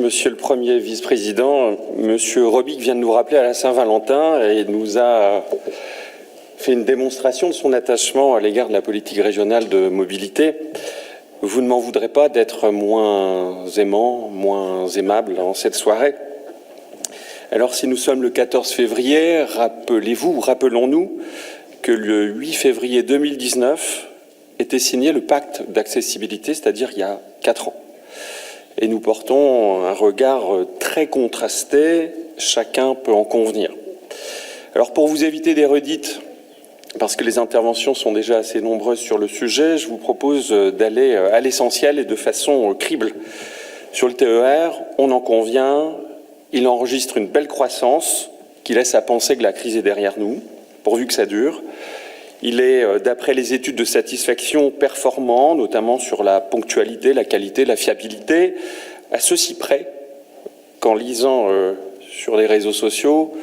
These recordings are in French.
Monsieur le Premier vice-président. Monsieur Robic vient de nous rappeler à la Saint-Valentin et nous a fait une démonstration de son attachement à l'égard de la politique régionale de mobilité. Vous ne m'en voudrez pas d'être moins aimant, moins aimable en cette soirée. Alors si nous sommes le 14 février, rappelons-nous que le 8 février 2019 était signé le pacte d'accessibilité, c'est-à-dire il y a 4 ans. Et nous portons un regard très contrasté, chacun peut en convenir. Alors pour vous éviter des redites, parce que les interventions sont déjà assez nombreuses sur le sujet, je vous propose d'aller à l'essentiel et de façon crible. Sur le TER, on en convient, il enregistre une belle croissance qui laisse à penser que la crise est derrière nous, pourvu que ça dure. Il est, d'après les études de satisfaction, performant, notamment sur la ponctualité, la qualité, la fiabilité, à ceci près qu'en lisant sur les réseaux sociaux,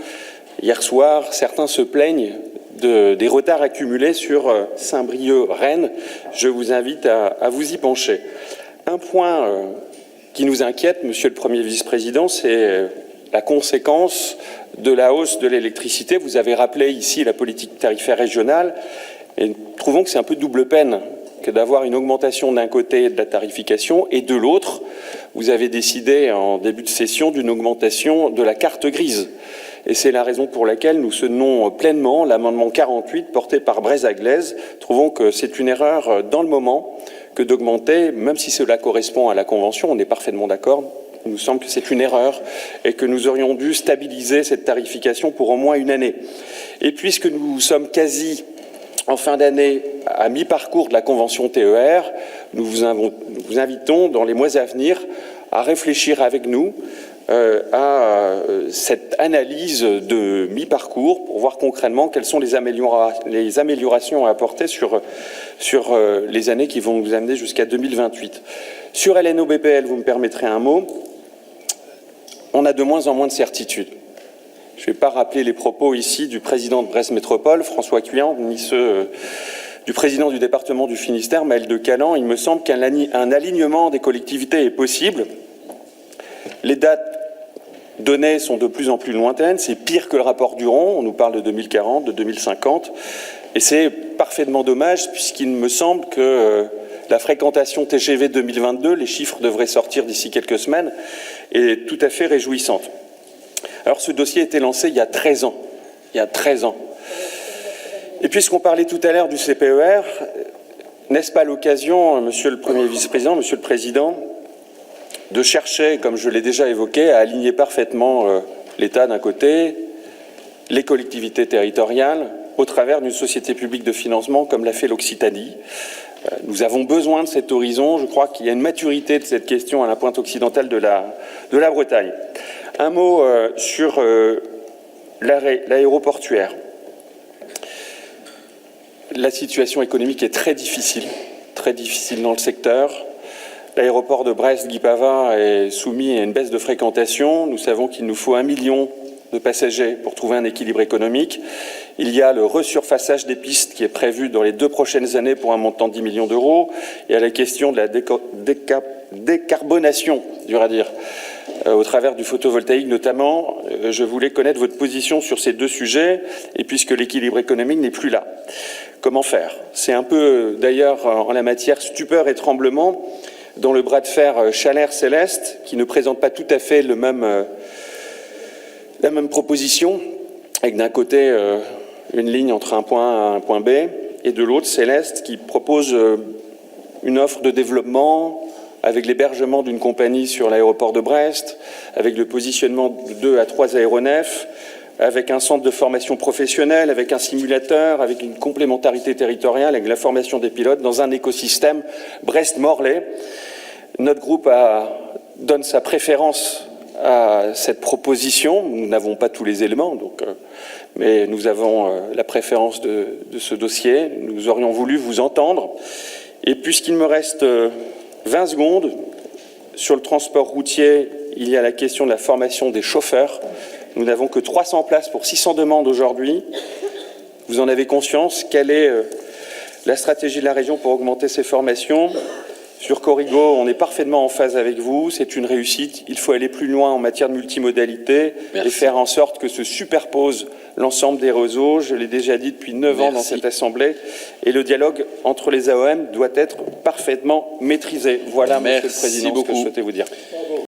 hier soir, certains se plaignent des retards accumulés sur Saint-Brieuc-Rennes. Je vous invite à vous y pencher. Un point qui nous inquiète, Monsieur le Premier vice-président, c'est la conséquence de la hausse de l'électricité. Vous avez rappelé ici la politique tarifaire régionale et nous trouvons que c'est un peu double peine que d'avoir une augmentation d'un côté de la tarification et de l'autre, vous avez décidé en début de session d'une augmentation de la carte grise. Et c'est la raison pour laquelle nous soutenons pleinement l'amendement 48 porté par Blaise Aglaise. Trouvons que c'est une erreur dans le moment que d'augmenter, même si cela correspond à la Convention, on est parfaitement d'accord. Il nous semble que c'est une erreur et que nous aurions dû stabiliser cette tarification pour au moins une année. Et puisque nous sommes quasi en fin d'année à mi-parcours de la Convention TER, nous vous invitons dans les mois à venir à réfléchir avec nous à cette analyse de mi-parcours pour voir concrètement quelles sont les améliorations à apporter sur les années qui vont nous amener jusqu'à 2028. Sur LNO-BPL, vous me permettrez un mot. On a de moins en moins de certitudes. Je ne vais pas rappeler les propos ici du président de Brest Métropole, François Cuyant, ni ceux du président du département du Finistère, Maël de Calan. Il me semble qu'un alignement des collectivités est possible. Les dates données sont de plus en plus lointaines. C'est pire que le rapport Duron. On nous parle de 2040, de 2050. Et c'est parfaitement dommage puisqu'il me semble que la fréquentation TGV 2022, les chiffres devraient sortir d'ici quelques semaines, est tout à fait réjouissante. Alors ce dossier a été lancé il y a 13 ans. Il y a 13 ans. Et puisqu'on parlait tout à l'heure du CPER, n'est-ce pas l'occasion, Monsieur le Premier vice-président, Monsieur le Président, de chercher, comme je l'ai déjà évoqué, à aligner parfaitement l'État d'un côté, les collectivités territoriales, au travers d'une société publique de financement comme l'a fait l'Occitanie. Nous avons besoin de cet horizon. Je crois qu'il y a une maturité de cette question à la pointe occidentale de la Bretagne. Un mot sur l'aéroportuaire. La situation économique est très difficile dans le secteur. L'aéroport de Brest-Guipava est soumis à une baisse de fréquentation. Nous savons qu'il nous faut 1 million de passagers pour trouver un équilibre économique. Il y a le resurfaçage des pistes qui est prévu dans les 2 prochaines années pour un montant de 10 millions d'euros. Il y a la question de la décarbonation, dur à dire, au travers du photovoltaïque notamment. Je voulais connaître votre position sur ces 2 sujets, et puisque l'équilibre économique n'est plus là. Comment faire? C'est un peu, d'ailleurs, en la matière, stupeur et tremblement dans le bras de fer Chalère-Céleste, qui ne présente pas tout à fait la même proposition, avec d'un côté une ligne entre un point A et un point B, et de l'autre Céleste qui propose une offre de développement avec l'hébergement d'une compagnie sur l'aéroport de Brest, avec le positionnement de 2 à 3 aéronefs, avec un centre de formation professionnelle, avec un simulateur, avec une complémentarité territoriale, avec la formation des pilotes dans un écosystème Brest-Morlaix. Notre groupe donne sa préférence à cette proposition. Nous n'avons pas tous les éléments, mais nous avons la préférence de ce dossier. Nous aurions voulu vous entendre. Et puisqu'il me reste 20 secondes, sur le transport routier, il y a la question de la formation des chauffeurs. Nous n'avons que 300 places pour 600 demandes aujourd'hui. Vous en avez conscience? Quelle est la stratégie de la région pour augmenter ces formations? Sur Corrigo, on est parfaitement en phase avec vous, c'est une réussite. Il faut aller plus loin en matière de multimodalité et faire en sorte que se superpose l'ensemble des réseaux. Je l'ai déjà dit depuis 9 ans dans cette Assemblée. Et le dialogue entre les AOM doit être parfaitement maîtrisé. Voilà, Monsieur le Président, ce que je souhaitais vous dire.